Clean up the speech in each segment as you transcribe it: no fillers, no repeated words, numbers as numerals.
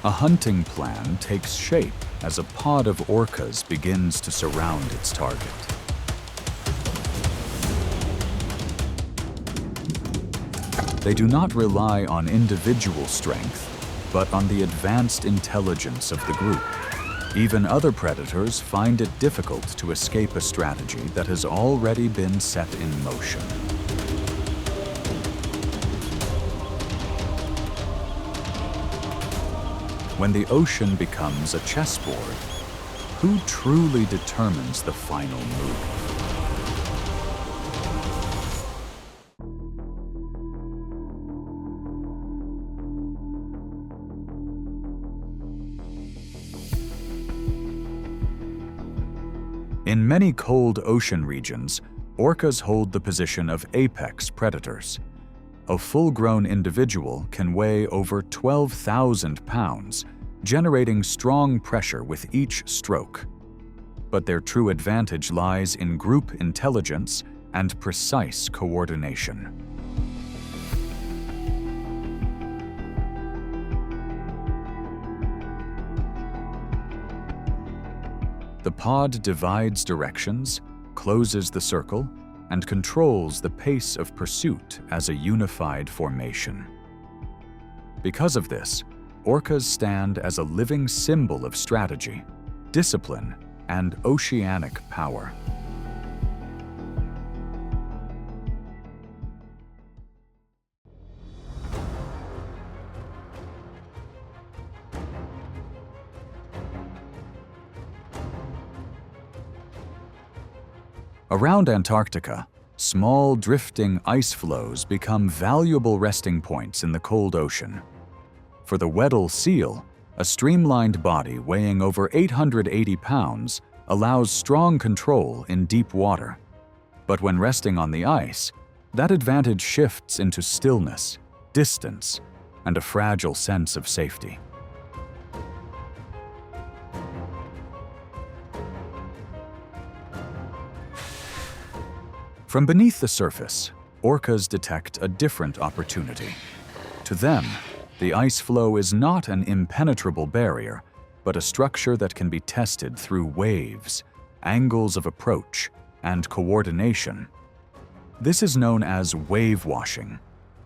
A hunting plan takes shape as a pod of orcas begins to surround its target. They do not rely on individual strength, but on the advanced intelligence of the group. Even other predators find it difficult to escape a strategy that has already been set in motion. When the ocean becomes a chessboard, who truly determines the final move? In many cold ocean regions, orcas hold the position of apex predators. A full-grown individual can weigh over 12,000 pounds, generating strong pressure with each stroke. But their true advantage lies in group intelligence and precise coordination. The pod divides directions, closes the circle, and controls the pace of pursuit as a unified formation. Because of this, orcas stand as a living symbol of strategy, discipline, and oceanic power. Around Antarctica, small drifting ice floes become valuable resting points in the cold ocean. For the Weddell seal, a streamlined body weighing over 880 pounds allows strong control in deep water. But when resting on the ice, that advantage shifts into stillness, distance, and a fragile sense of safety. From beneath the surface, orcas detect a different opportunity. To them, the ice floe is not an impenetrable barrier, but a structure that can be tested through waves, angles of approach, and coordination. This is known as wave washing,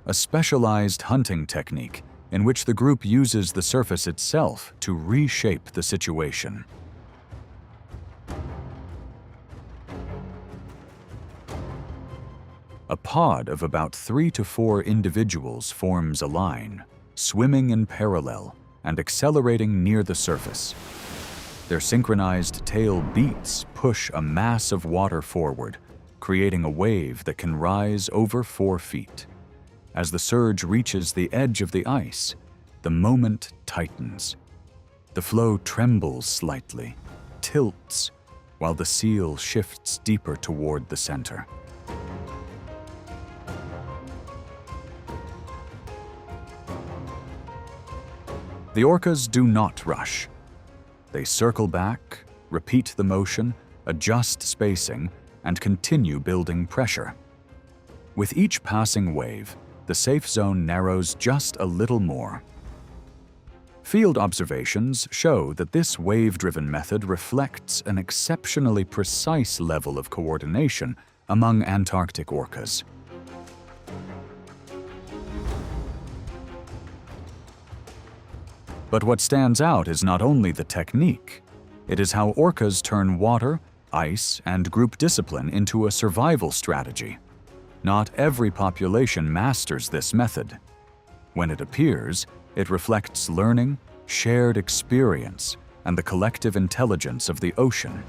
a specialized hunting technique in which the group uses the surface itself to reshape the situation. A pod of about 3 to 4 individuals forms a line, swimming in parallel and accelerating near the surface. Their synchronized tail beats push a mass of water forward, creating a wave that can rise over 4 feet. As the surge reaches the edge of the ice, the moment tightens. The floe trembles slightly, tilts, while the seal shifts deeper toward the center. The orcas do not rush. They circle back, repeat the motion, adjust spacing, and continue building pressure. With each passing wave, the safe zone narrows just a little more. Field observations show that this wave-driven method reflects an exceptionally precise level of coordination among Antarctic orcas. But what stands out is not only the technique, it is how orcas turn water, ice, and group discipline into a survival strategy. Not every population masters this method. When it appears, it reflects learning, shared experience, and the collective intelligence of the ocean.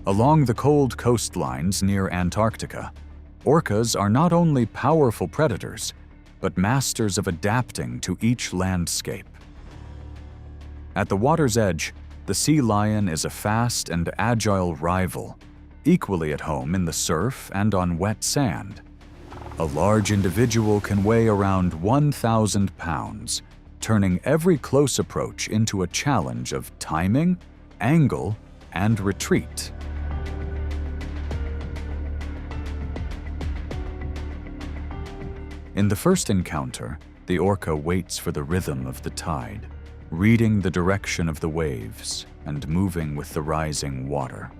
Along the cold coastlines near Antarctica, orcas are not only powerful predators, but masters of adapting to each landscape. At the water's edge, the sea lion is a fast and agile rival, equally at home in the surf and on wet sand. A large individual can weigh around 1,000 pounds, turning every close approach into a challenge of timing, angle, and retreat. In the first encounter, the orca waits for the rhythm of the tide, reading the direction of the waves and moving with the rising water.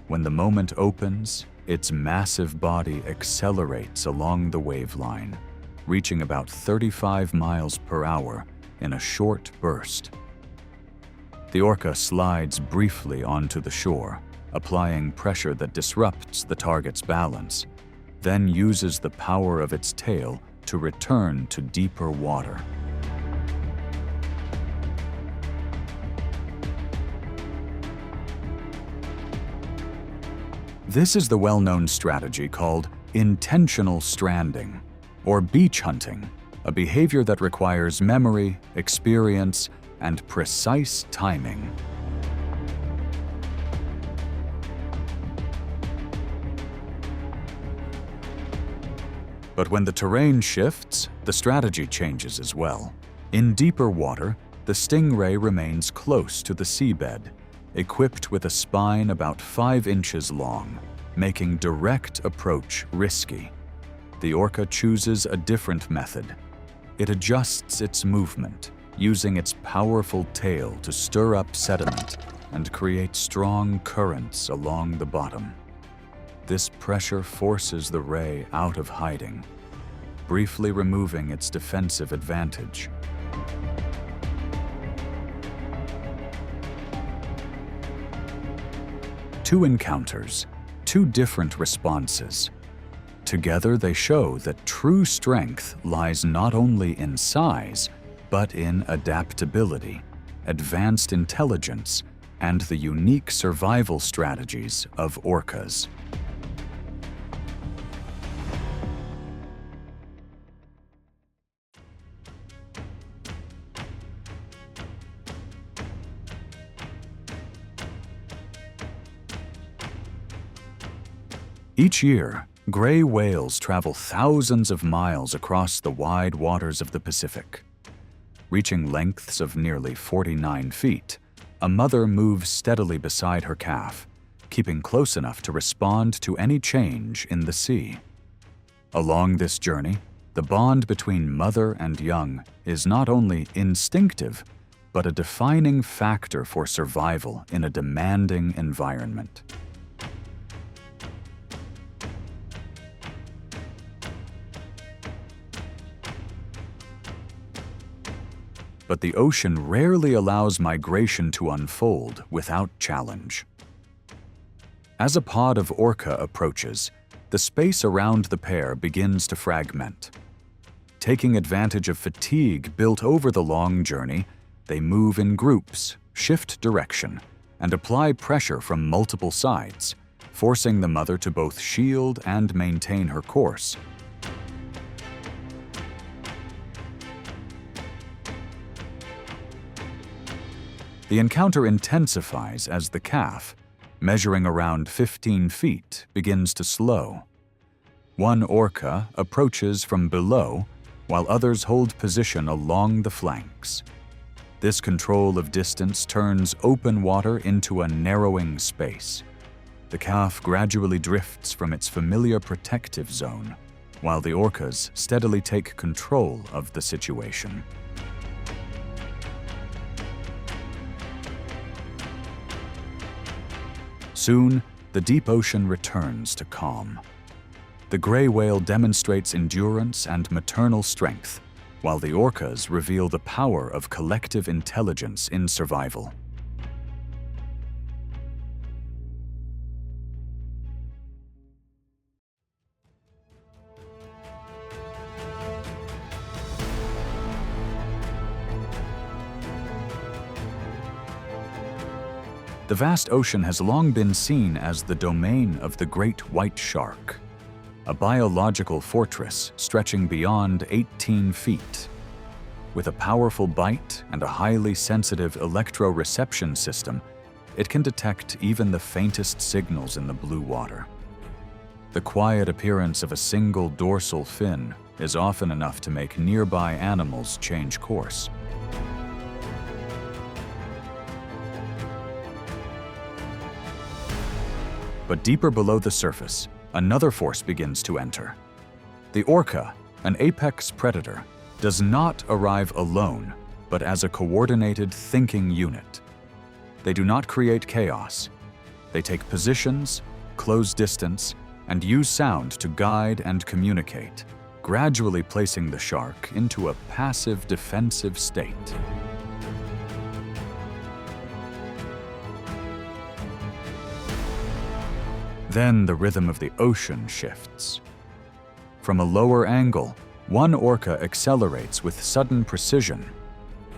When the moment opens, its massive body accelerates along the waveline, reaching about 35 miles per hour in a short burst. The orca slides briefly onto the shore, applying pressure that disrupts the target's balance, then uses the power of its tail to return to deeper water. This is the well-known strategy called intentional stranding, or beach hunting, a behavior that requires memory, experience, and precise timing. But when the terrain shifts, the strategy changes as well. In deeper water, the stingray remains close to the seabed, equipped with a spine about 5 inches long, making direct approach risky. The orca chooses a different method. It adjusts its movement, using its powerful tail to stir up sediment and create strong currents along the bottom. This pressure forces the ray out of hiding, briefly removing its defensive advantage. Two encounters, two different responses. Together they show that true strength lies not only in size, but in adaptability, advanced intelligence, and the unique survival strategies of orcas. Each year, gray whales travel thousands of miles across the wide waters of the Pacific. Reaching lengths of nearly 49 feet, a mother moves steadily beside her calf, keeping close enough to respond to any change in the sea. Along this journey, the bond between mother and young is not only instinctive, but a defining factor for survival in a demanding environment. But the ocean rarely allows migration to unfold without challenge. As a pod of orca approaches, the space around the pair begins to fragment. Taking advantage of fatigue built over the long journey, they move in groups, shift direction, and apply pressure from multiple sides, forcing the mother to both shield and maintain her course. The encounter intensifies as the calf, measuring around 15 feet, begins to slow. One orca approaches from below, while others hold position along the flanks. This control of distance turns open water into a narrowing space. The calf gradually drifts from its familiar protective zone, while the orcas steadily take control of the situation. Soon, the deep ocean returns to calm. The gray whale demonstrates endurance and maternal strength, while the orcas reveal the power of collective intelligence in survival. The vast ocean has long been seen as the domain of the great white shark, a biological fortress stretching beyond 18 feet. With a powerful bite and a highly sensitive electroreception system, it can detect even the faintest signals in the blue water. The quiet appearance of a single dorsal fin is often enough to make nearby animals change course. But deeper below the surface, another force begins to enter. The orca, an apex predator, does not arrive alone, but as a coordinated thinking unit. They do not create chaos. They take positions, close distance, and use sound to guide and communicate, gradually placing the shark into a passive defensive state. Then the rhythm of the ocean shifts. From a lower angle, one orca accelerates with sudden precision.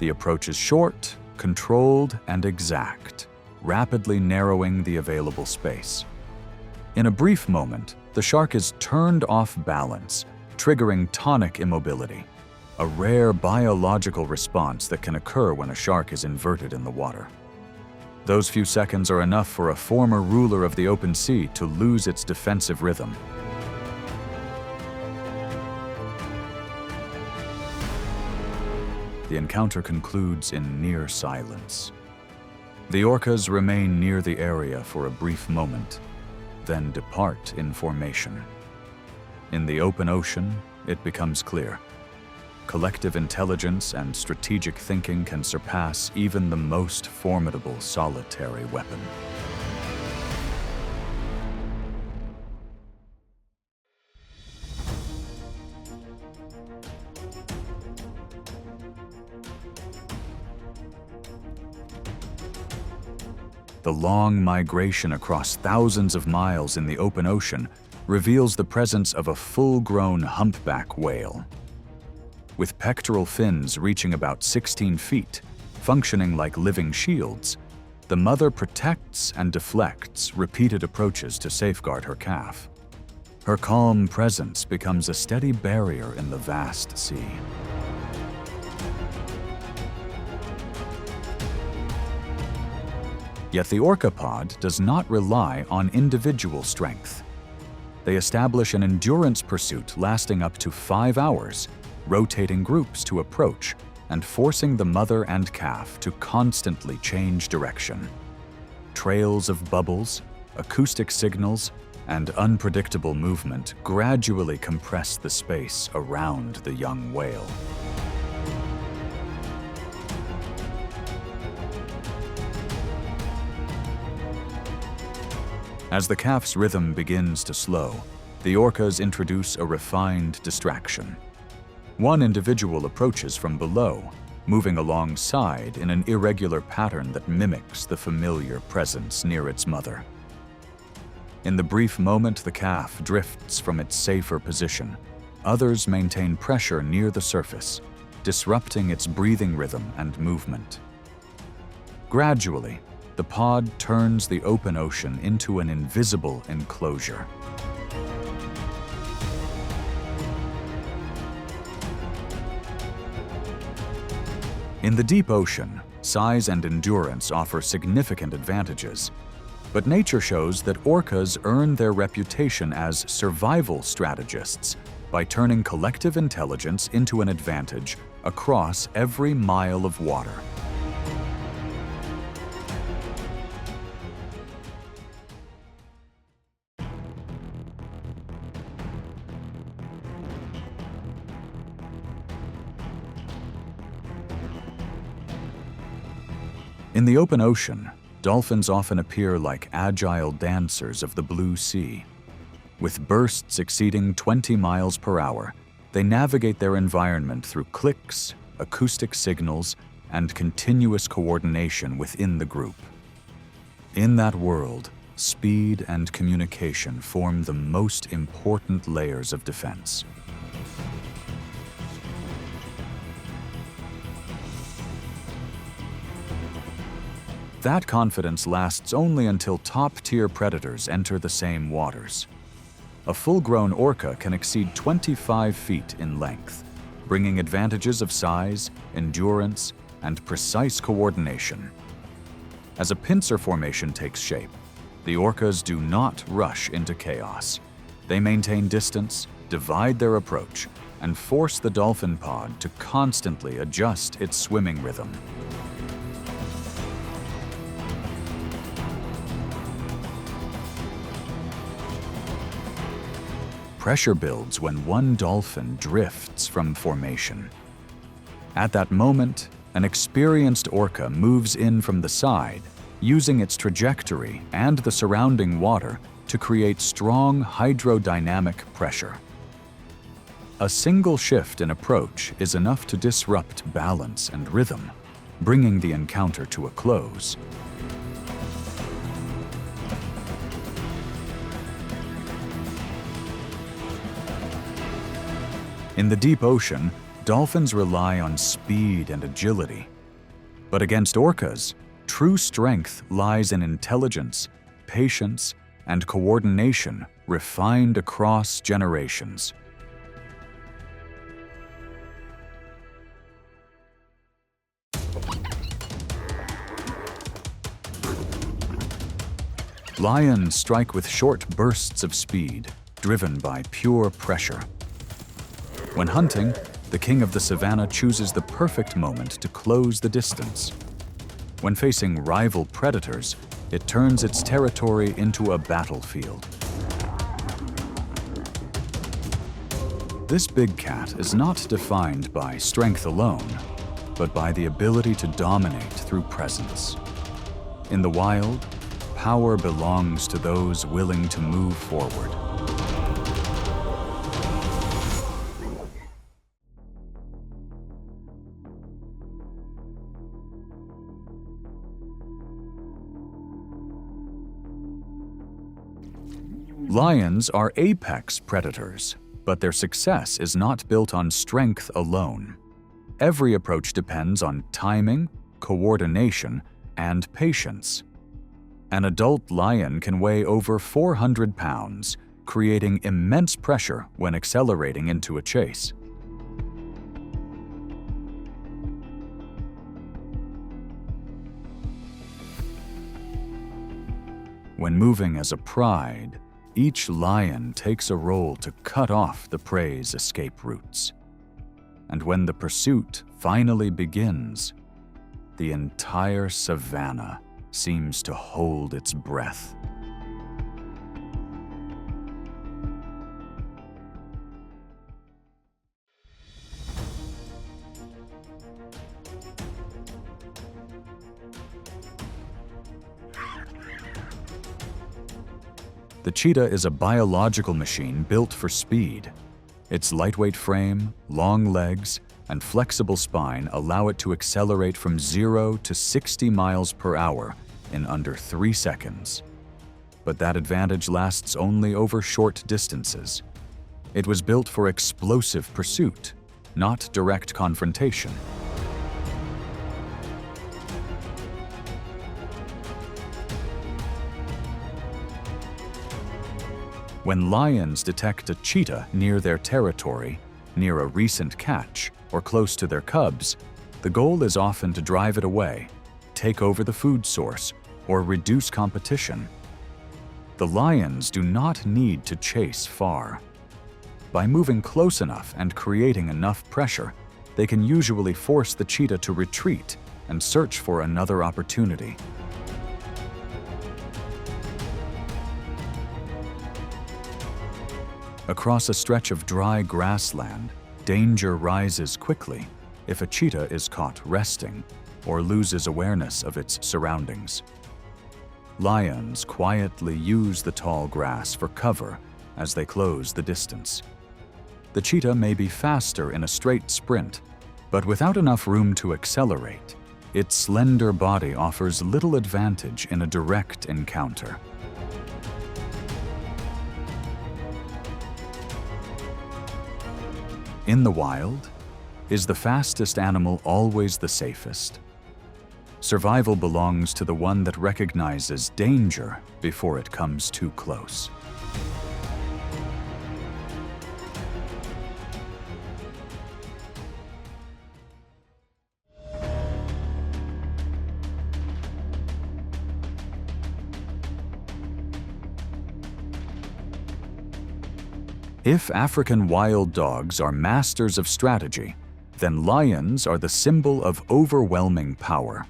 The approach is short, controlled, and exact, rapidly narrowing the available space. In a brief moment, the shark is turned off balance, triggering tonic immobility, a rare biological response that can occur when a shark is inverted in the water. Those few seconds are enough for a former ruler of the open sea to lose its defensive rhythm. The encounter concludes in near silence. The orcas remain near the area for a brief moment, then depart in formation. In the open ocean, it becomes clear. Collective intelligence and strategic thinking can surpass even the most formidable solitary weapon. The long migration across thousands of miles in the open ocean reveals the presence of a full-grown humpback whale. With pectoral fins reaching about 16 feet, functioning like living shields, the mother protects and deflects repeated approaches to safeguard her calf. Her calm presence becomes a steady barrier in the vast sea. Yet the orca pod does not rely on individual strength. They establish an endurance pursuit lasting up to 5 hours, rotating groups to approach and forcing the mother and calf to constantly change direction. Trails of bubbles, acoustic signals, and unpredictable movement gradually compress the space around the young whale. As the calf's rhythm begins to slow, the orcas introduce a refined distraction. One individual approaches from below, moving alongside in an irregular pattern that mimics the familiar presence near its mother. In the brief moment the calf drifts from its safer position, others maintain pressure near the surface, disrupting its breathing rhythm and movement. Gradually, the pod turns the open ocean into an invisible enclosure. In the deep ocean, size and endurance offer significant advantages, but nature shows that orcas earn their reputation as survival strategists by turning collective intelligence into an advantage across every mile of water. In the open ocean, dolphins often appear like agile dancers of the blue sea. With bursts exceeding 20 miles per hour, they navigate their environment through clicks, acoustic signals, and continuous coordination within the group. In that world, speed and communication form the most important layers of defense. That confidence lasts only until top-tier predators enter the same waters. A full-grown orca can exceed 25 feet in length, bringing advantages of size, endurance, and precise coordination. As a pincer formation takes shape, the orcas do not rush into chaos. They maintain distance, divide their approach, and force the dolphin pod to constantly adjust its swimming rhythm. Pressure builds when one dolphin drifts from formation. At that moment, an experienced orca moves in from the side, using its trajectory and the surrounding water to create strong hydrodynamic pressure. A single shift in approach is enough to disrupt balance and rhythm, bringing the encounter to a close. In the deep ocean, dolphins rely on speed and agility. But against orcas, true strength lies in intelligence, patience, and coordination refined across generations. Lions strike with short bursts of speed, driven by pure pressure. When hunting, the king of the savanna chooses the perfect moment to close the distance. When facing rival predators, it turns its territory into a battlefield. This big cat is not defined by strength alone, but by the ability to dominate through presence. In the wild, power belongs to those willing to move forward. Lions are apex predators, but their success is not built on strength alone. Every approach depends on timing, coordination, and patience. An adult lion can weigh over 400 pounds, creating immense pressure when accelerating into a chase. When moving as a pride, each lion takes a role to cut off the prey's escape routes. And when the pursuit finally begins, the entire savanna seems to hold its breath. The cheetah is a biological machine built for speed. Its lightweight frame, long legs, and flexible spine allow it to accelerate from 0 to 60 miles per hour in under 3 seconds. But that advantage lasts only over short distances. It was built for explosive pursuit, not direct confrontation. When lions detect a cheetah near their territory, near a recent catch, or close to their cubs, the goal is often to drive it away, take over the food source, or reduce competition. The lions do not need to chase far. By moving close enough and creating enough pressure, they can usually force the cheetah to retreat and search for another opportunity. Across a stretch of dry grassland, danger rises quickly if a cheetah is caught resting or loses awareness of its surroundings. Lions quietly use the tall grass for cover as they close the distance. The cheetah may be faster in a straight sprint, but without enough room to accelerate, its slender body offers little advantage in a direct encounter. In the wild, is the fastest animal always the safest? Survival belongs to the one that recognizes danger before it comes too close. If African wild dogs are masters of strategy, then lions are the symbol of overwhelming power.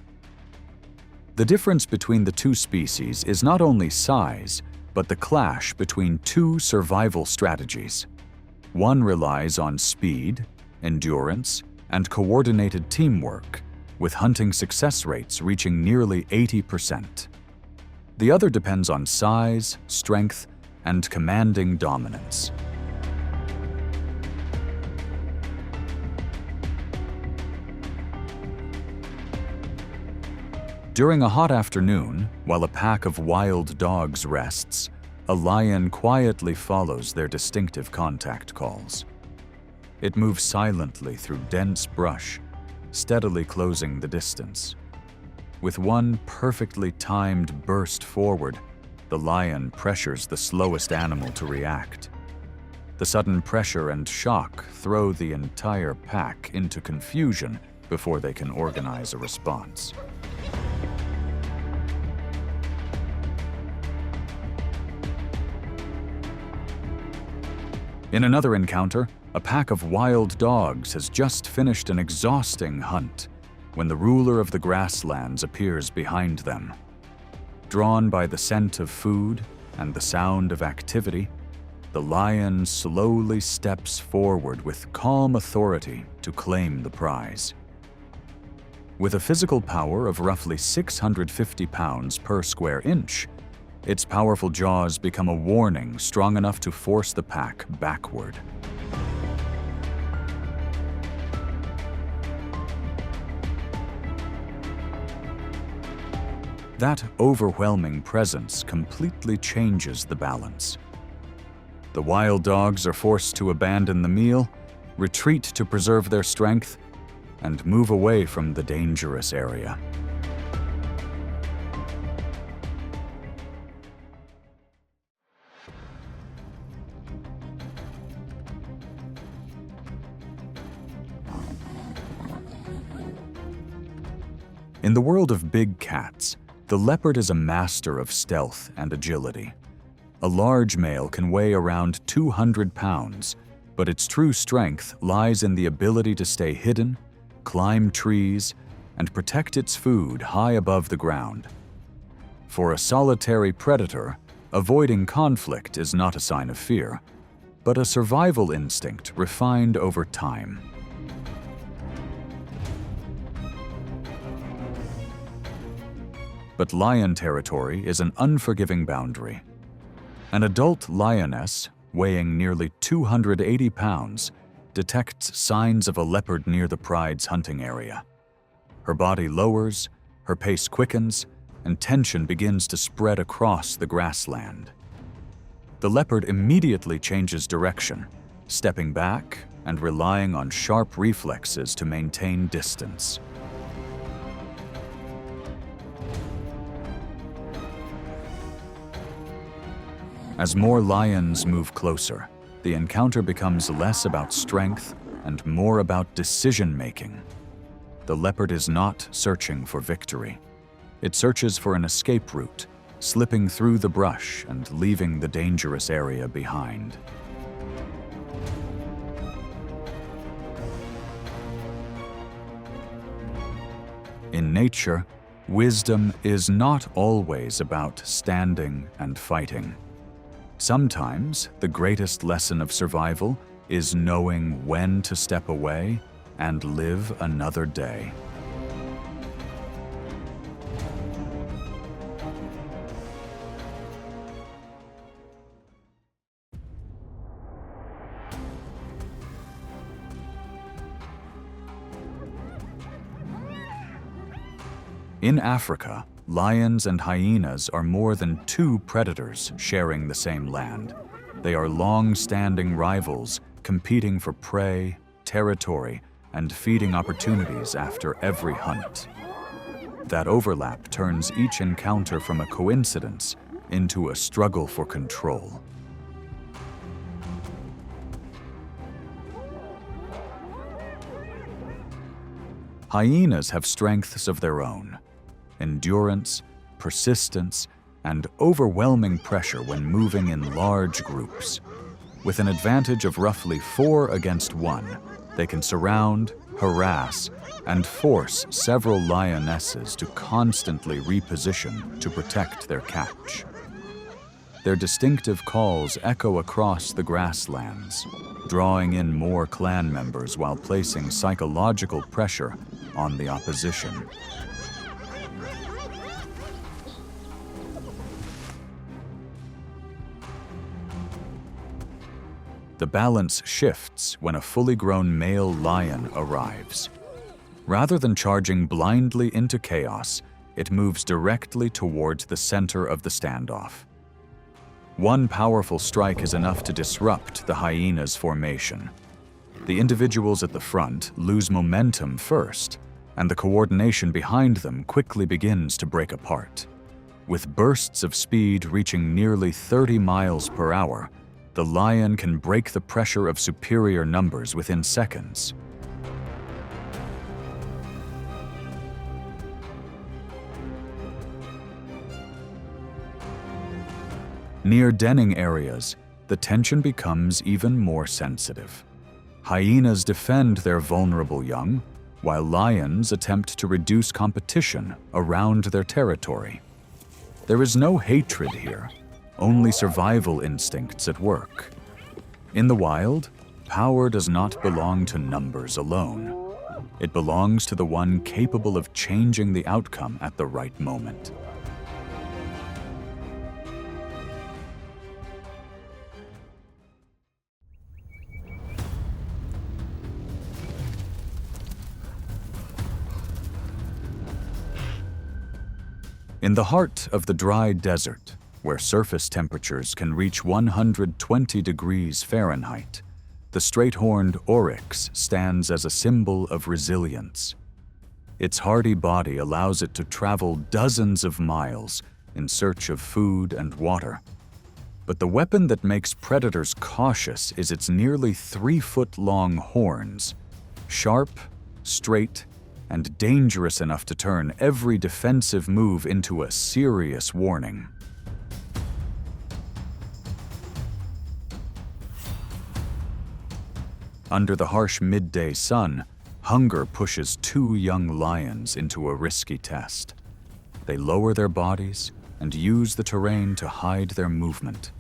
The difference between the two species is not only size, but the clash between two survival strategies. One relies on speed, endurance, and coordinated teamwork, with hunting success rates reaching nearly 80%. The other depends on size, strength, and commanding dominance. During a hot afternoon, while a pack of wild dogs rests, a lion quietly follows their distinctive contact calls. It moves silently through dense brush, steadily closing the distance. With one perfectly timed burst forward, the lion pressures the slowest animal to react. The sudden pressure and shock throw the entire pack into confusion before they can organize a response. In another encounter, a pack of wild dogs has just finished an exhausting hunt when the ruler of the grasslands appears behind them. Drawn by the scent of food and the sound of activity, the lion slowly steps forward with calm authority to claim the prize. With a physical power of roughly 650 pounds per square inch, its powerful jaws become a warning strong enough to force the pack backward. That overwhelming presence completely changes the balance. The wild dogs are forced to abandon the meal, retreat to preserve their strength, and move away from the dangerous area. In the world of big cats, the leopard is a master of stealth and agility. A large male can weigh around 200 pounds, but its true strength lies in the ability to stay hidden, climb trees, and protect its food high above the ground. For a solitary predator, avoiding conflict is not a sign of fear, but a survival instinct refined over time. But lion territory is an unforgiving boundary. An adult lioness, weighing nearly 280 pounds, detects signs of a leopard near the pride's hunting area. Her body lowers, her pace quickens, and tension begins to spread across the grassland. The leopard immediately changes direction, stepping back and relying on sharp reflexes to maintain distance. As more lions move closer, the encounter becomes less about strength and more about decision-making. The leopard is not searching for victory. It searches for an escape route, slipping through the brush and leaving the dangerous area behind. In nature, wisdom is not always about standing and fighting. Sometimes, the greatest lesson of survival is knowing when to step away and live another day. In Africa, lions and hyenas are more than two predators sharing the same land. They are long-standing rivals, competing for prey, territory, and feeding opportunities after every hunt. That overlap turns each encounter from a coincidence into a struggle for control. Hyenas have strengths of their own: endurance, persistence, and overwhelming pressure when moving in large groups. With an advantage of roughly 4 against 1, they can surround, harass, and force several lionesses to constantly reposition to protect their catch. Their distinctive calls echo across the grasslands, drawing in more clan members while placing psychological pressure on the opposition. The balance shifts when a fully grown male lion arrives. Rather than charging blindly into chaos, it moves directly towards the center of the standoff. One powerful strike is enough to disrupt the hyena's formation. The individuals at the front lose momentum first, and the coordination behind them quickly begins to break apart. With bursts of speed reaching nearly 30 miles per hour, the lion can break the pressure of superior numbers within seconds. Near denning areas, the tension becomes even more sensitive. Hyenas defend their vulnerable young, while lions attempt to reduce competition around their territory. There is no hatred here, only survival instincts at work. In the wild, power does not belong to numbers alone. It belongs to the one capable of changing the outcome at the right moment. In the heart of the dry desert, where surface temperatures can reach 120 degrees Fahrenheit, the straight-horned oryx stands as a symbol of resilience. Its hardy body allows it to travel dozens of miles in search of food and water. But the weapon that makes predators cautious is its nearly 3-foot-long horns, sharp, straight, and dangerous enough to turn every defensive move into a serious warning. Under the harsh midday sun, hunger pushes 2 young lions into a risky test. They lower their bodies and use the terrain to hide their movement.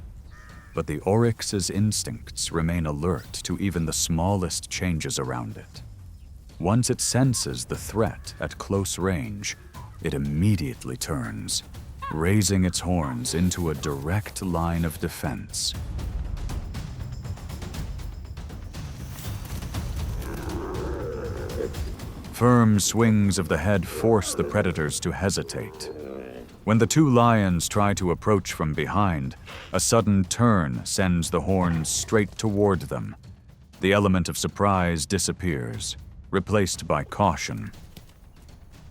But the oryx's instincts remain alert to even the smallest changes around it. Once it senses the threat at close range, it immediately turns, raising its horns into a direct line of defense. Firm swings of the head force the predators to hesitate. When the 2 lions try to approach from behind, a sudden turn sends the horns straight toward them. The element of surprise disappears, replaced by caution.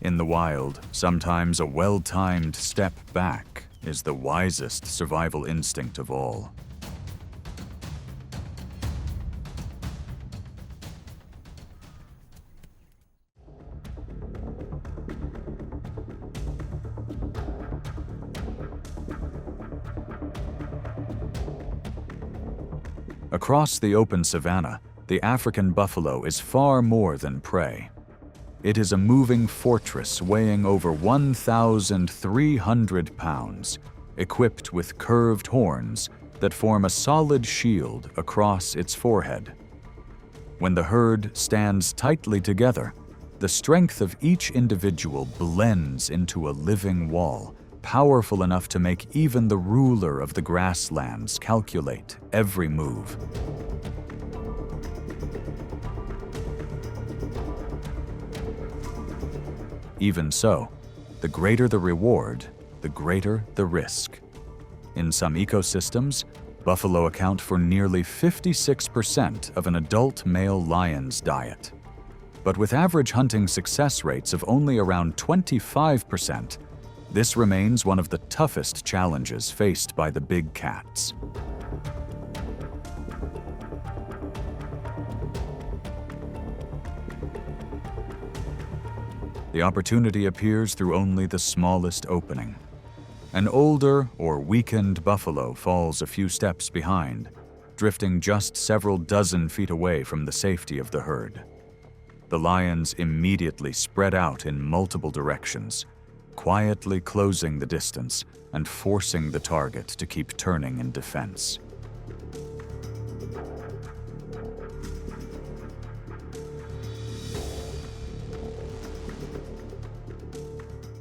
In the wild, sometimes a well-timed step back is the wisest survival instinct of all. Across the open savanna, the African buffalo is far more than prey. It is a moving fortress weighing over 1,300 pounds, equipped with curved horns that form a solid shield across its forehead. When the herd stands tightly together, the strength of each individual blends into a living wall, powerful enough to make even the ruler of the grasslands calculate every move. Even so, the greater the reward, the greater the risk. In some ecosystems, buffalo account for nearly 56% of an adult male lion's diet. But with average hunting success rates of only around 25%, this remains one of the toughest challenges faced by the big cats. The opportunity appears through only the smallest opening. An older or weakened buffalo falls a few steps behind, drifting just several dozen feet away from the safety of the herd. The lions immediately spread out in multiple directions, quietly closing the distance and forcing the target to keep turning in defense.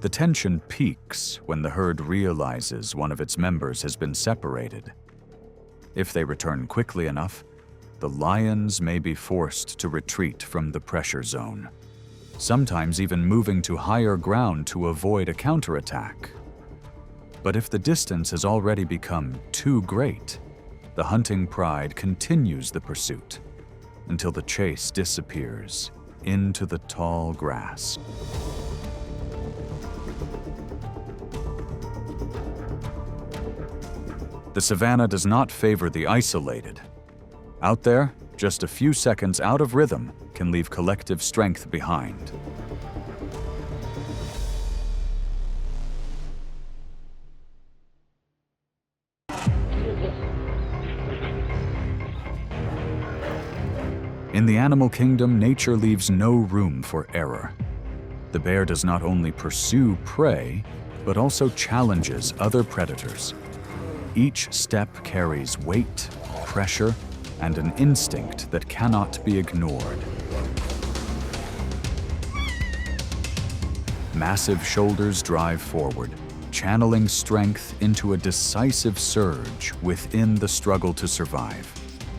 The tension peaks when the herd realizes one of its members has been separated. If they return quickly enough, the lions may be forced to retreat from the pressure zone, sometimes even moving to higher ground to avoid a counterattack. But if the distance has already become too great, the hunting pride continues the pursuit until the chase disappears into the tall grass. The savanna does not favor the isolated. Out there, just a few seconds out of rhythm can leave collective strength behind. In the animal kingdom, nature leaves no room for error. The bear does not only pursue prey, but also challenges other predators. Each step carries weight, pressure, and an instinct that cannot be ignored. Massive shoulders drive forward, channeling strength into a decisive surge within the struggle to survive.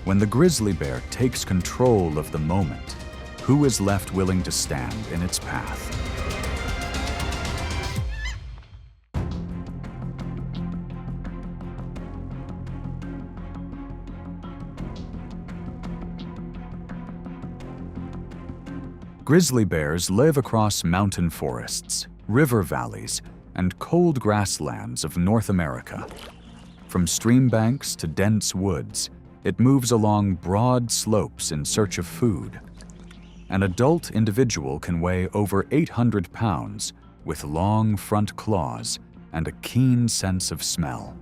When the grizzly bear takes control of the moment, who is left willing to stand in its path? Grizzly bears live across mountain forests, river valleys, and cold grasslands of North America. From stream banks to dense woods, it moves along broad slopes in search of food. An adult individual can weigh over 800 pounds with long front claws and a keen sense of smell.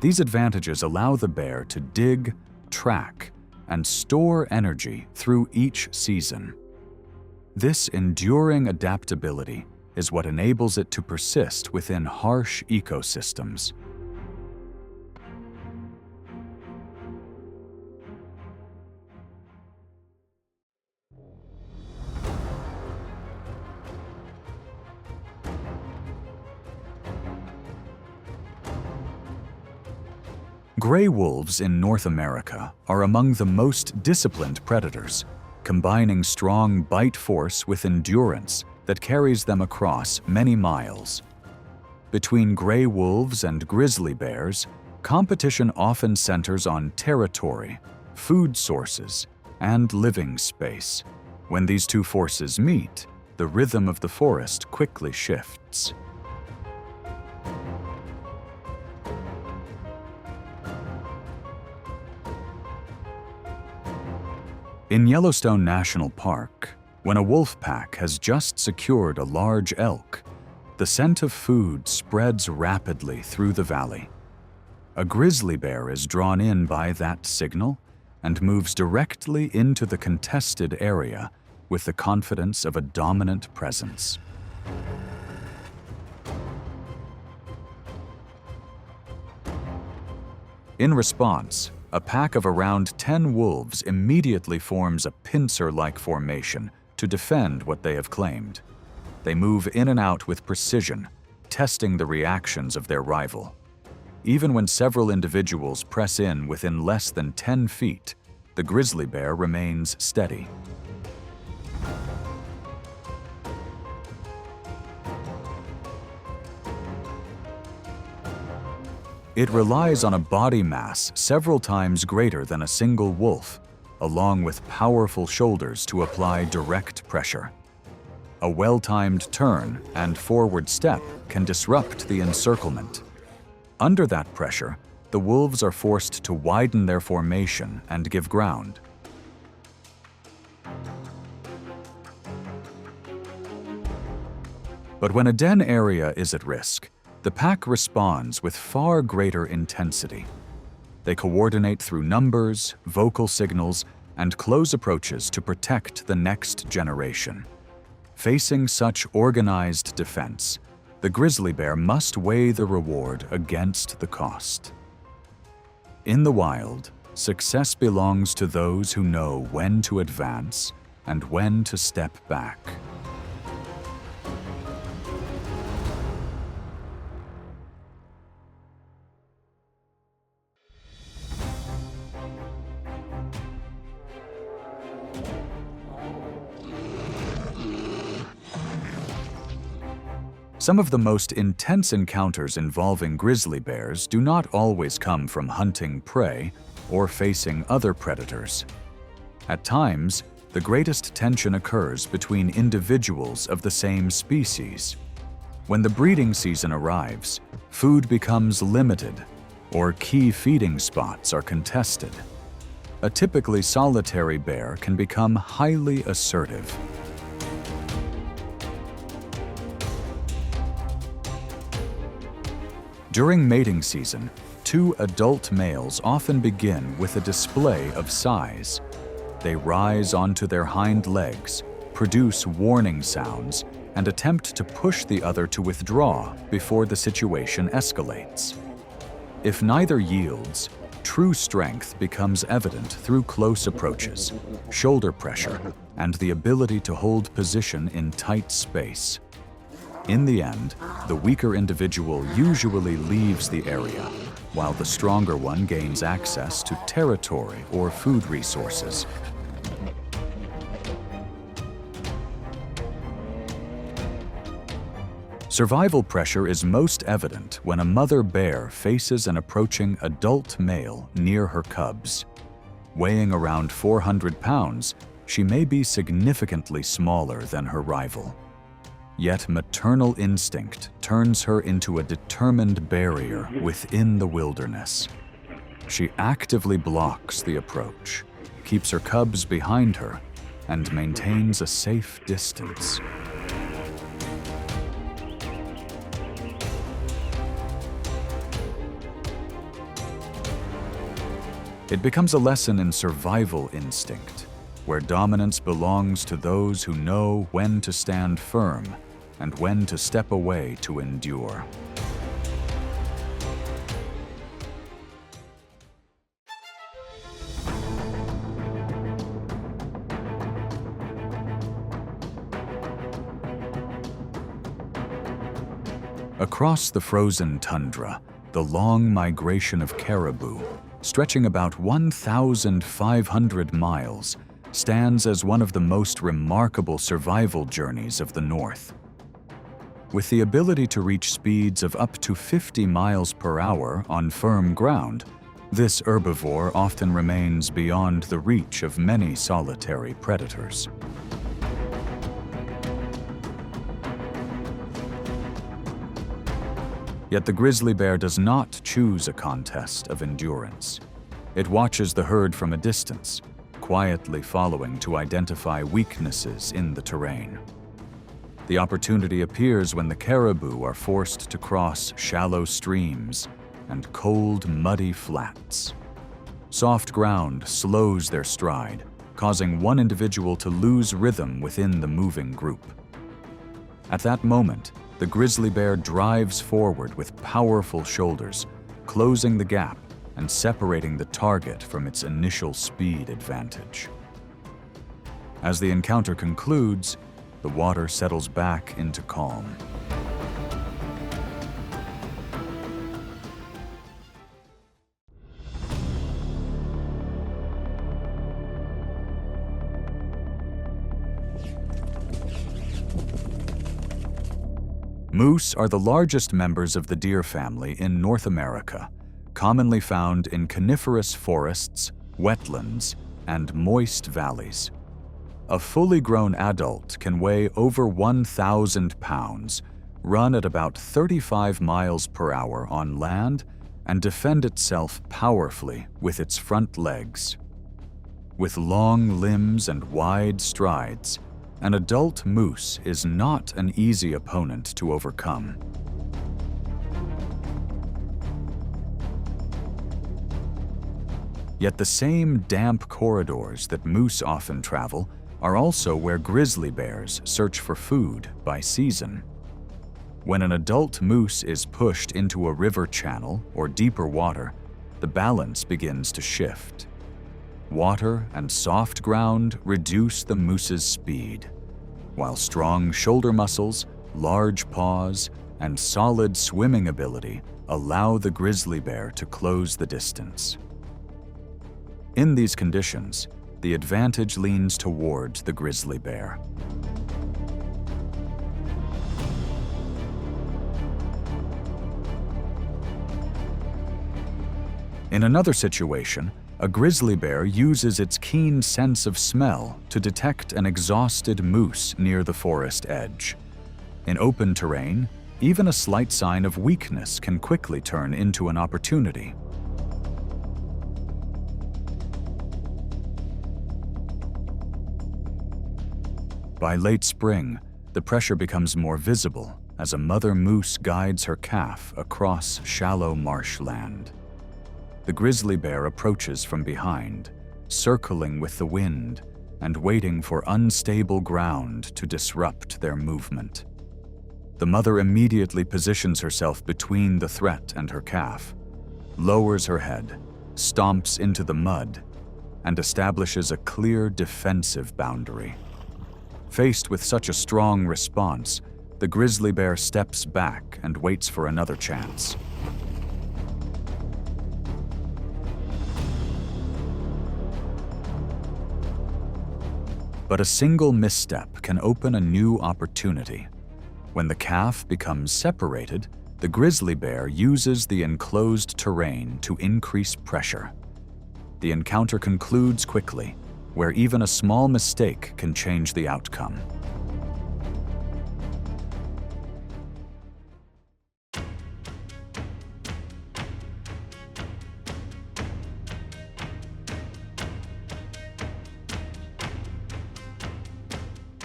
These advantages allow the bear to dig, track, and store energy through each season. This enduring adaptability is what enables it to persist within harsh ecosystems. Gray wolves in North America are among the most disciplined predators, combining strong bite force with endurance that carries them across many miles. Between gray wolves and grizzly bears, competition often centers on territory, food sources, and living space. When these two forces meet, the rhythm of the forest quickly shifts. In Yellowstone National Park, when a wolf pack has just secured a large elk, the scent of food spreads rapidly through the valley. A grizzly bear is drawn in by that signal and moves directly into the contested area with the confidence of a dominant presence. In response, a pack of around 10 wolves immediately forms a pincer-like formation to defend what they have claimed. They move in and out with precision, testing the reactions of their rival. Even when several individuals press in within less than 10 feet, the grizzly bear remains steady. It relies on a body mass several times greater than a single wolf, along with powerful shoulders to apply direct pressure. A well-timed turn and forward step can disrupt the encirclement. Under that pressure, the wolves are forced to widen their formation and give ground. But when a den area is at risk, the pack responds with far greater intensity. They coordinate through numbers, vocal signals, and close approaches to protect the next generation. Facing such organized defense, the grizzly bear must weigh the reward against the cost. In the wild, success belongs to those who know when to advance and when to step back. Some of the most intense encounters involving grizzly bears do not always come from hunting prey or facing other predators. At times, the greatest tension occurs between individuals of the same species. When the breeding season arrives, food becomes limited, or key feeding spots are contested. A typically solitary bear can become highly assertive. During mating season, two adult males often begin with a display of size. They rise onto their hind legs, produce warning sounds, and attempt to push the other to withdraw before the situation escalates. If neither yields, true strength becomes evident through close approaches, shoulder pressure, and the ability to hold position in tight space. In the end, the weaker individual usually leaves the area, while the stronger one gains access to territory or food resources. Survival pressure is most evident when a mother bear faces an approaching adult male near her cubs. Weighing around 400 pounds, she may be significantly smaller than her rival. Yet maternal instinct turns her into a determined barrier within the wilderness. She actively blocks the approach, keeps her cubs behind her, and maintains a safe distance. It becomes a lesson in survival instinct, where dominance belongs to those who know when to stand firm and when to step away to endure. Across the frozen tundra, the long migration of caribou, stretching about 1,500 miles, stands as one of the most remarkable survival journeys of the North. With the ability to reach speeds of up to 50 miles per hour on firm ground, this herbivore often remains beyond the reach of many solitary predators. Yet the grizzly bear does not choose a contest of endurance. It watches the herd from a distance, quietly following to identify weaknesses in the terrain. The opportunity appears when the caribou are forced to cross shallow streams and cold, muddy flats. Soft ground slows their stride, causing one individual to lose rhythm within the moving group. At that moment, the grizzly bear drives forward with powerful shoulders, closing the gap and separating the target from its initial speed advantage. As the encounter concludes, the water settles back into calm. Moose are the largest members of the deer family in North America, commonly found in coniferous forests, wetlands, and moist valleys. A fully grown adult can weigh over 1,000 pounds, run at about 35 miles per hour on land, and defend itself powerfully with its front legs. With long limbs and wide strides, an adult moose is not an easy opponent to overcome. Yet the same damp corridors that moose often travel are also where grizzly bears search for food by season. When an adult moose is pushed into a river channel or deeper water, the balance begins to shift. Water and soft ground reduce the moose's speed, while strong shoulder muscles, large paws, and solid swimming ability allow the grizzly bear to close the distance. In these conditions, the advantage leans towards the grizzly bear. In another situation, a grizzly bear uses its keen sense of smell to detect an exhausted moose near the forest edge. In open terrain, even a slight sign of weakness can quickly turn into an opportunity. By late spring, the pressure becomes more visible as a mother moose guides her calf across shallow marshland. The grizzly bear approaches from behind, circling with the wind and waiting for unstable ground to disrupt their movement. The mother immediately positions herself between the threat and her calf, lowers her head, stomps into the mud, and establishes a clear defensive boundary. Faced with such a strong response, the grizzly bear steps back and waits for another chance. But a single misstep can open a new opportunity. When the calf becomes separated, the grizzly bear uses the enclosed terrain to increase pressure. The encounter concludes quickly, where even a small mistake can change the outcome.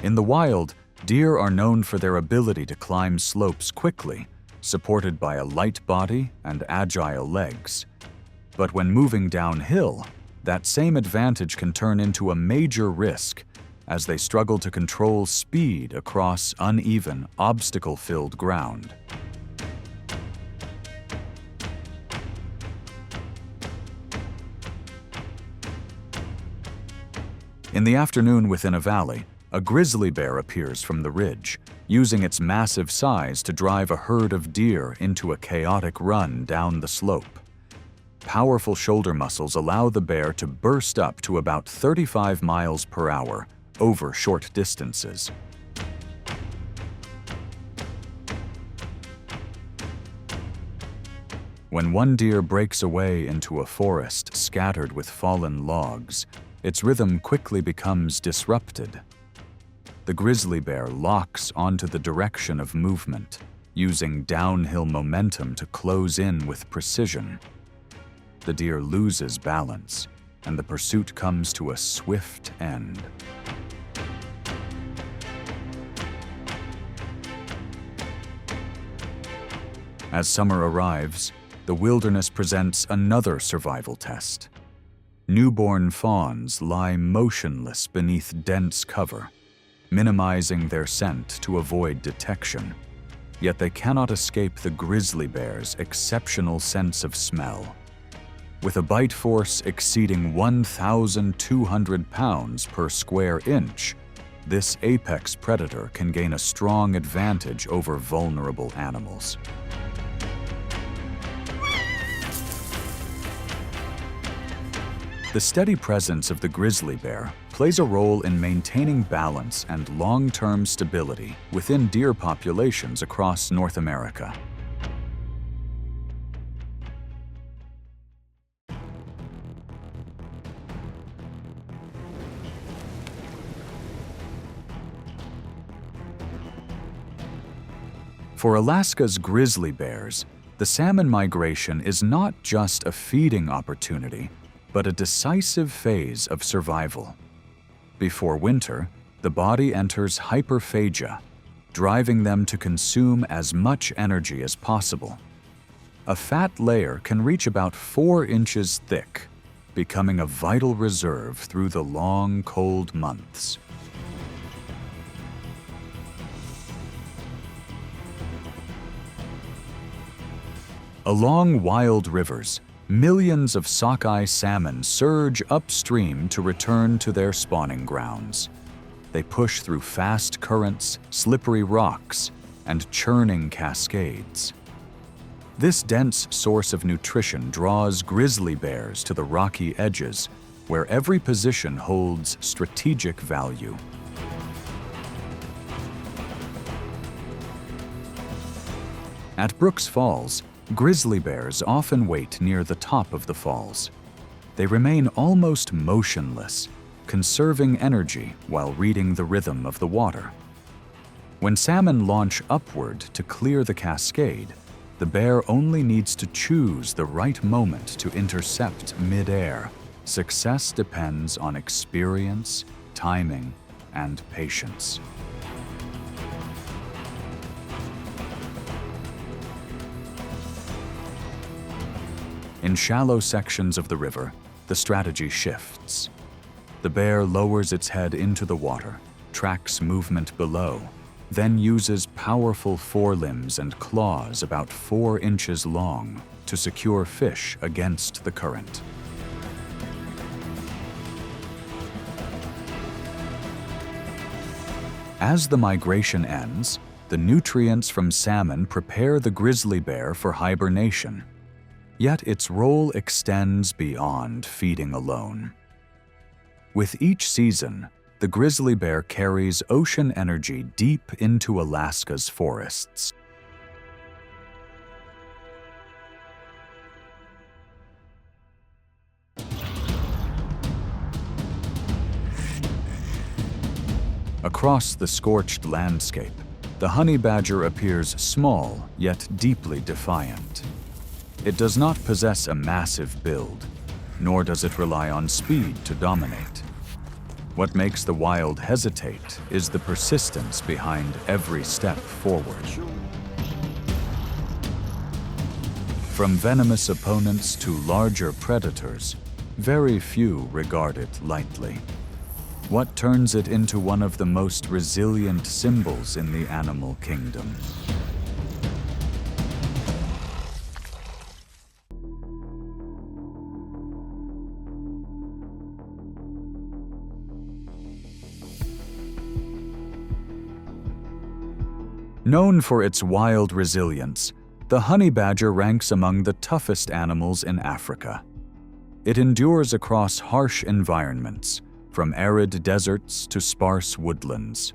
In the wild, deer are known for their ability to climb slopes quickly, supported by a light body and agile legs. But when moving downhill, that same advantage can turn into a major risk as they struggle to control speed across uneven, obstacle-filled ground. In the afternoon within a valley, a grizzly bear appears from the ridge, using its massive size to drive a herd of deer into a chaotic run down the slope. Powerful shoulder muscles allow the bear to burst up to about 35 miles per hour over short distances. When one deer breaks away into a forest scattered with fallen logs, its rhythm quickly becomes disrupted. The grizzly bear locks onto the direction of movement, using downhill momentum to close in with precision. The deer loses balance, and the pursuit comes to a swift end. As summer arrives, the wilderness presents another survival test. Newborn fawns lie motionless beneath dense cover, minimizing their scent to avoid detection. Yet they cannot escape the grizzly bear's exceptional sense of smell. With a bite force exceeding 1,200 pounds per square inch, this apex predator can gain a strong advantage over vulnerable animals. The steady presence of the grizzly bear plays a role in maintaining balance and long-term stability within deer populations across North America. For Alaska's grizzly bears, the salmon migration is not just a feeding opportunity, but a decisive phase of survival. Before winter, the body enters hyperphagia, driving them to consume as much energy as possible. A fat layer can reach about 4 inches thick, becoming a vital reserve through the long, cold months. Along wild rivers, millions of sockeye salmon surge upstream to return to their spawning grounds. They push through fast currents, slippery rocks, and churning cascades. This dense source of nutrition draws grizzly bears to the rocky edges, where every position holds strategic value. At Brooks Falls, grizzly bears often wait near the top of the falls. They remain almost motionless, conserving energy while reading the rhythm of the water. When salmon launch upward to clear the cascade, the bear only needs to choose the right moment to intercept mid-air. Success depends on experience, timing, and patience. In shallow sections of the river, the strategy shifts. The bear lowers its head into the water, tracks movement below, then uses powerful forelimbs and claws about 4 inches long to secure fish against the current. As the migration ends, the nutrients from salmon prepare the grizzly bear for hibernation. Yet its role extends beyond feeding alone. With each season, the grizzly bear carries ocean energy deep into Alaska's forests. Across the scorched landscape, the honey badger appears small yet deeply defiant. It does not possess a massive build, nor does it rely on speed to dominate. What makes the wild hesitate is the persistence behind every step forward. From venomous opponents to larger predators, very few regard it lightly. What turns it into one of the most resilient symbols in the animal kingdom? Known for its wild resilience, the honey badger ranks among the toughest animals in Africa. It endures across harsh environments, from arid deserts to sparse woodlands.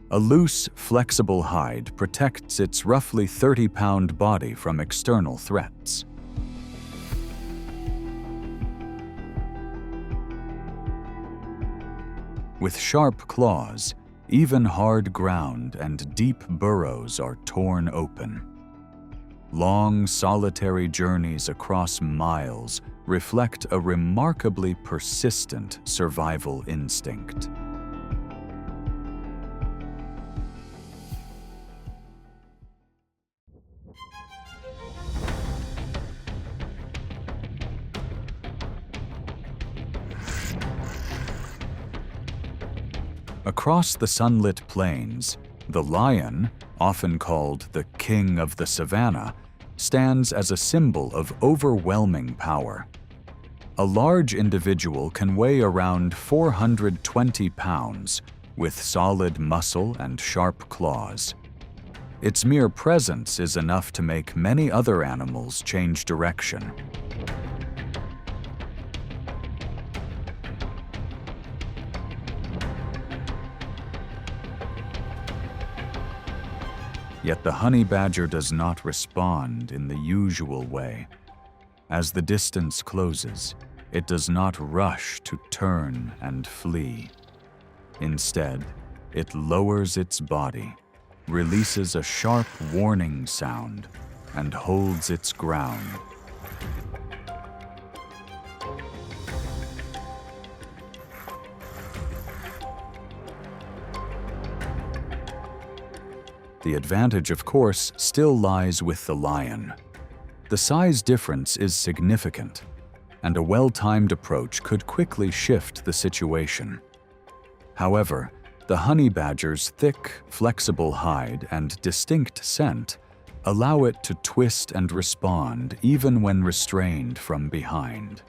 A loose, flexible hide protects its roughly 30-pound body from external threats. With sharp claws, even hard ground and deep burrows are torn open. Long, solitary journeys across miles reflect a remarkably persistent survival instinct. Across the sunlit plains, the lion, often called the king of the savanna, stands as a symbol of overwhelming power. A large individual can weigh around 420 pounds, with solid muscle and sharp claws. Its mere presence is enough to make many other animals change direction. Yet the honey badger does not respond in the usual way. As the distance closes, it does not rush to turn and flee. Instead, it lowers its body, releases a sharp warning sound, and holds its ground. The advantage, of course, still lies with the lion. The size difference is significant. and a well-timed approach could quickly shift the situation. However, the honey badger's thick, flexible hide and distinct scent allow it to twist and respond even when restrained from behind.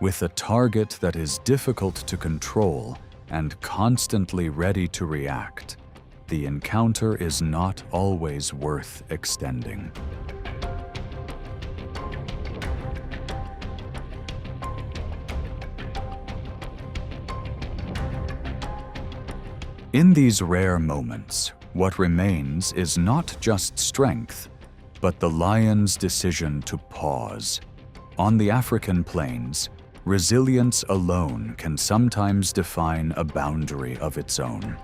With a target that is difficult to control and constantly ready to react, the encounter is not always worth extending. In these rare moments, what remains is not just strength, but the lion's decision to pause. On the African plains, resilience alone can sometimes define a boundary of its own.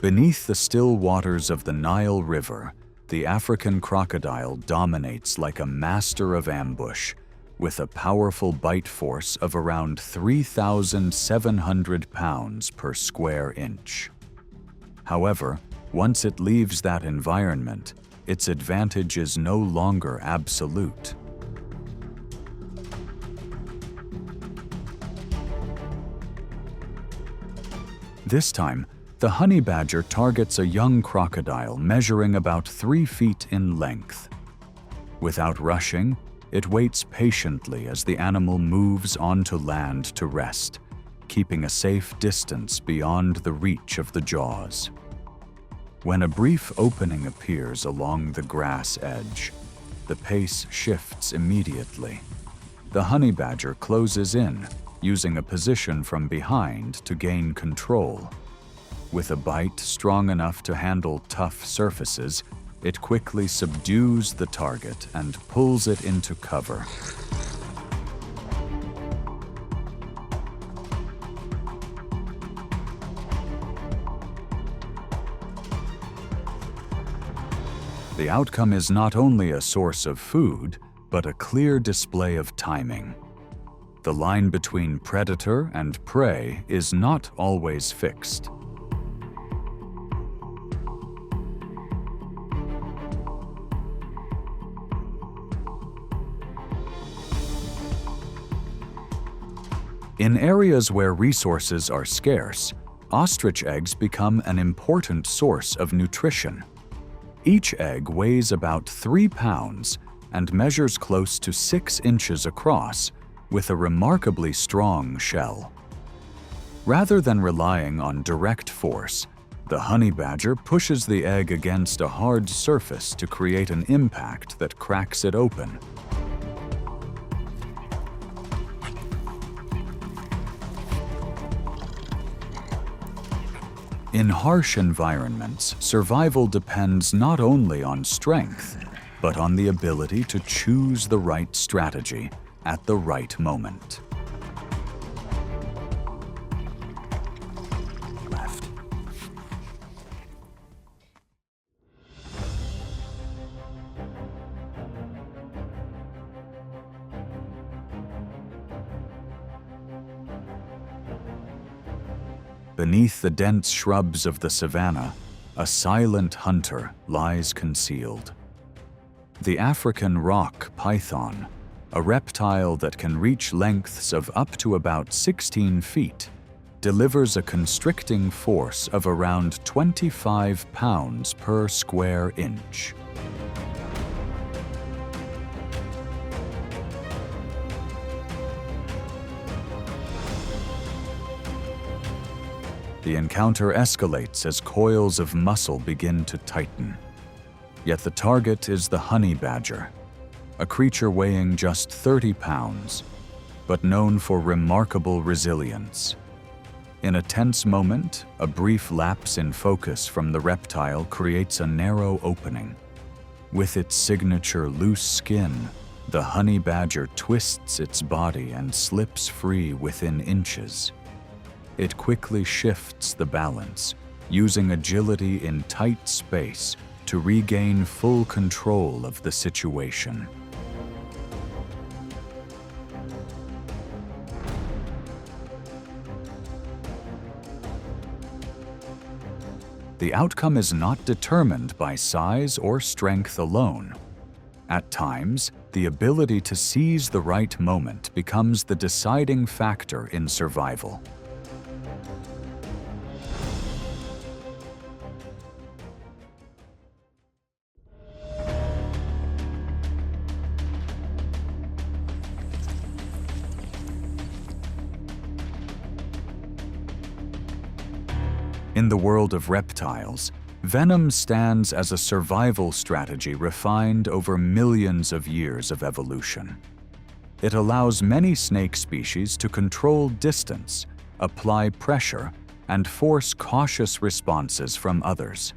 Beneath the still waters of the Nile River, the African crocodile dominates like a master of ambush, with a powerful bite force of around 3,700 pounds per square inch. However, once it leaves that environment, its advantage is no longer absolute. This time, the honey badger targets a young crocodile measuring about 3 feet in length. Without rushing, it waits patiently as the animal moves onto land to rest, keeping a safe distance beyond the reach of the jaws. When a brief opening appears along the grass edge, the pace shifts immediately. The honey badger closes in, using a position from behind to gain control. With a bite strong enough to handle tough surfaces, it quickly subdues the target and pulls it into cover. The outcome is not only a source of food, but a clear display of timing. The line between predator and prey is not always fixed. In areas where resources are scarce, ostrich eggs become an important source of nutrition. Each egg weighs about 3 pounds and measures close to 6 inches across, with a remarkably strong shell. Rather than relying on direct force, the honey badger pushes the egg against a hard surface to create an impact that cracks it open. In harsh environments, survival depends not only on strength, but on the ability to choose the right strategy at the right moment. Left. Beneath the dense shrubs of the savanna, a silent hunter lies concealed. The African rock python, a reptile that can reach lengths of up to about 16 feet, delivers a constricting force of around 25 pounds per square inch. The encounter escalates as coils of muscle begin to tighten. Yet the target is the honey badger, a creature weighing just 30 pounds, but known for remarkable resilience. In a tense moment, a brief lapse in focus from the reptile creates a narrow opening. With its signature loose skin, the honey badger twists its body and slips free within inches. It quickly shifts the balance, using agility in tight space to regain full control of the situation. The outcome is not determined by size or strength alone. At times, the ability to seize the right moment becomes the deciding factor in survival. In the world of reptiles, venom stands as a survival strategy refined over millions of years of evolution. It allows many snake species to control distance, apply pressure, and force cautious responses from others.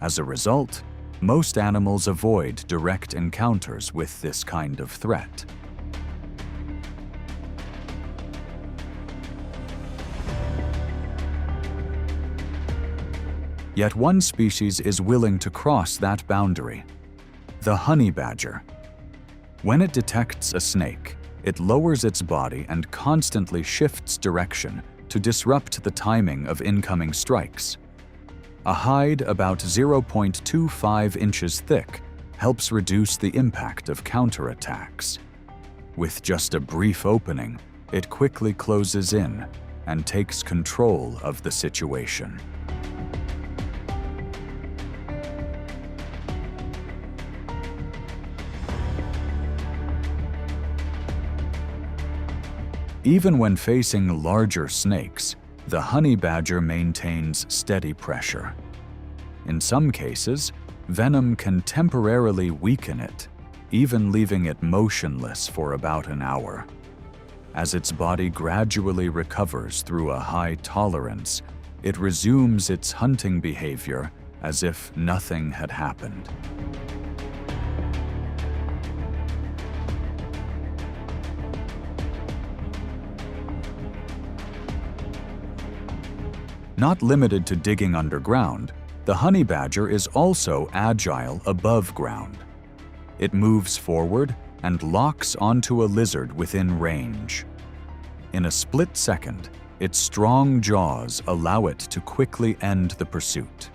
As a result, most animals avoid direct encounters with this kind of threat. Yet one species is willing to cross that boundary: the honey badger. When it detects a snake, it lowers its body and constantly shifts direction to disrupt the timing of incoming strikes. A hide about 0.25 inches thick helps reduce the impact of counterattacks. With just a brief opening, it quickly closes in and takes control of the situation. Even when facing larger snakes, the honey badger maintains steady pressure. In some cases, venom can temporarily weaken it, even leaving it motionless for about an hour. As its body gradually recovers through a high tolerance, it resumes its hunting behavior as if nothing had happened. Not limited to digging underground, the honey badger is also agile above ground. It moves forward and locks onto a lizard within range. In a split second, its strong jaws allow it to quickly end the pursuit.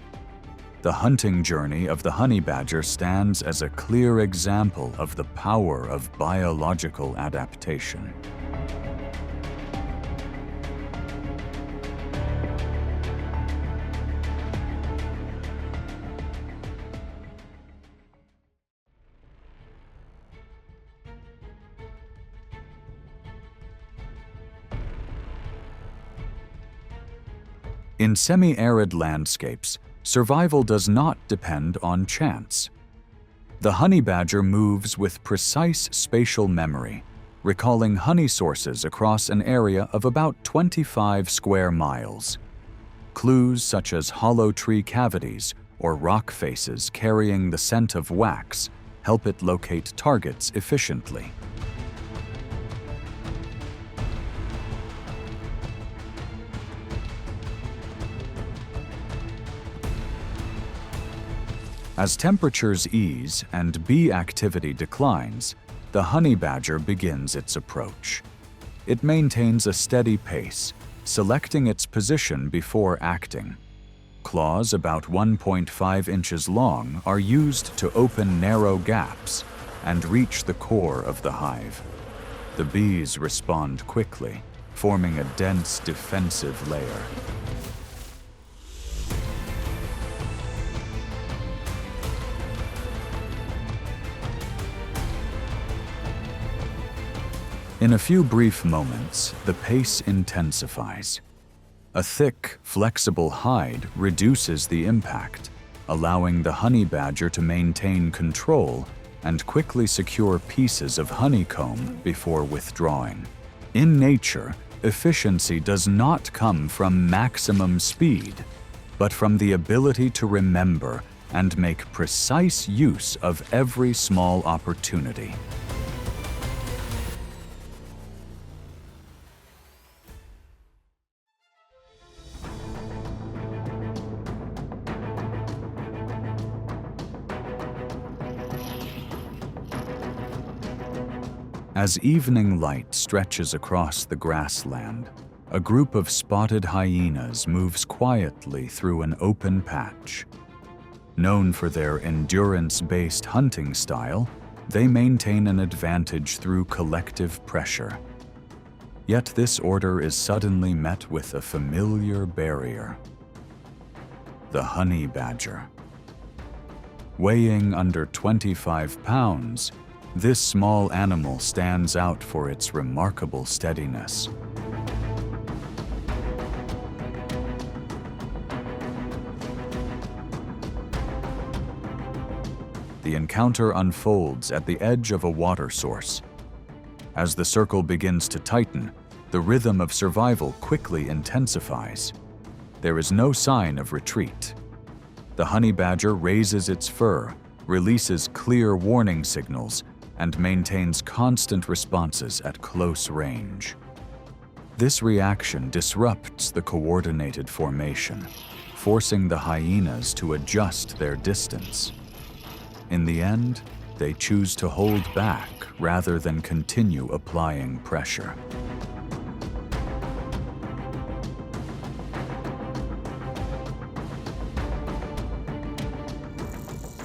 The hunting journey of the honey badger stands as a clear example of the power of biological adaptation. In semi-arid landscapes, survival does not depend on chance. The honey badger moves with precise spatial memory, recalling honey sources across an area of about 25 square miles. Clues such as hollow tree cavities or rock faces carrying the scent of wax help it locate targets efficiently. As temperatures ease and bee activity declines, the honey badger begins its approach. It maintains a steady pace, selecting its position before acting. Claws about 1.5 inches long are used to open narrow gaps and reach the core of the hive. The bees respond quickly, forming a dense defensive layer. In a few brief moments, the pace intensifies. A thick, flexible hide reduces the impact, allowing the honey badger to maintain control and quickly secure pieces of honeycomb before withdrawing. In nature, efficiency does not come from maximum speed, but from the ability to remember and make precise use of every small opportunity. As evening light stretches across the grassland, a group of spotted hyenas moves quietly through an open patch. Known for their endurance-based hunting style, they maintain an advantage through collective pressure. Yet this order is suddenly met with a familiar barrier: the honey badger. Weighing under 25 pounds, this small animal stands out for its remarkable steadiness. The encounter unfolds at the edge of a water source. As the circle begins to tighten, the rhythm of survival quickly intensifies. There is no sign of retreat. The honey badger raises its fur, releases clear warning signals, and maintains constant responses at close range. This reaction disrupts the coordinated formation, forcing the hyenas to adjust their distance. In the end, they choose to hold back rather than continue applying pressure.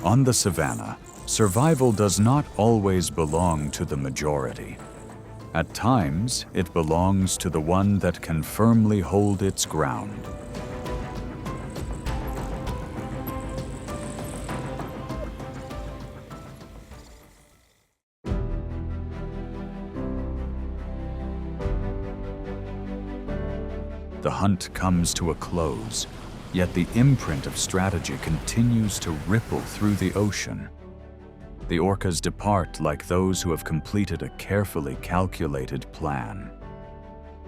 On the savanna, survival does not always belong to the majority. At times, it belongs to the one that can firmly hold its ground. The hunt comes to a close, yet the imprint of strategy continues to ripple through the ocean. The orcas depart like those who have completed a carefully calculated plan.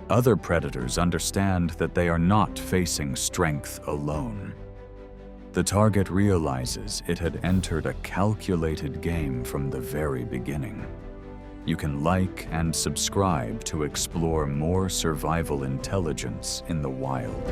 Other predators understand that they are not facing strength alone. The target realizes it had entered a calculated game from the very beginning. You can like and subscribe to explore more survival intelligence in the wild.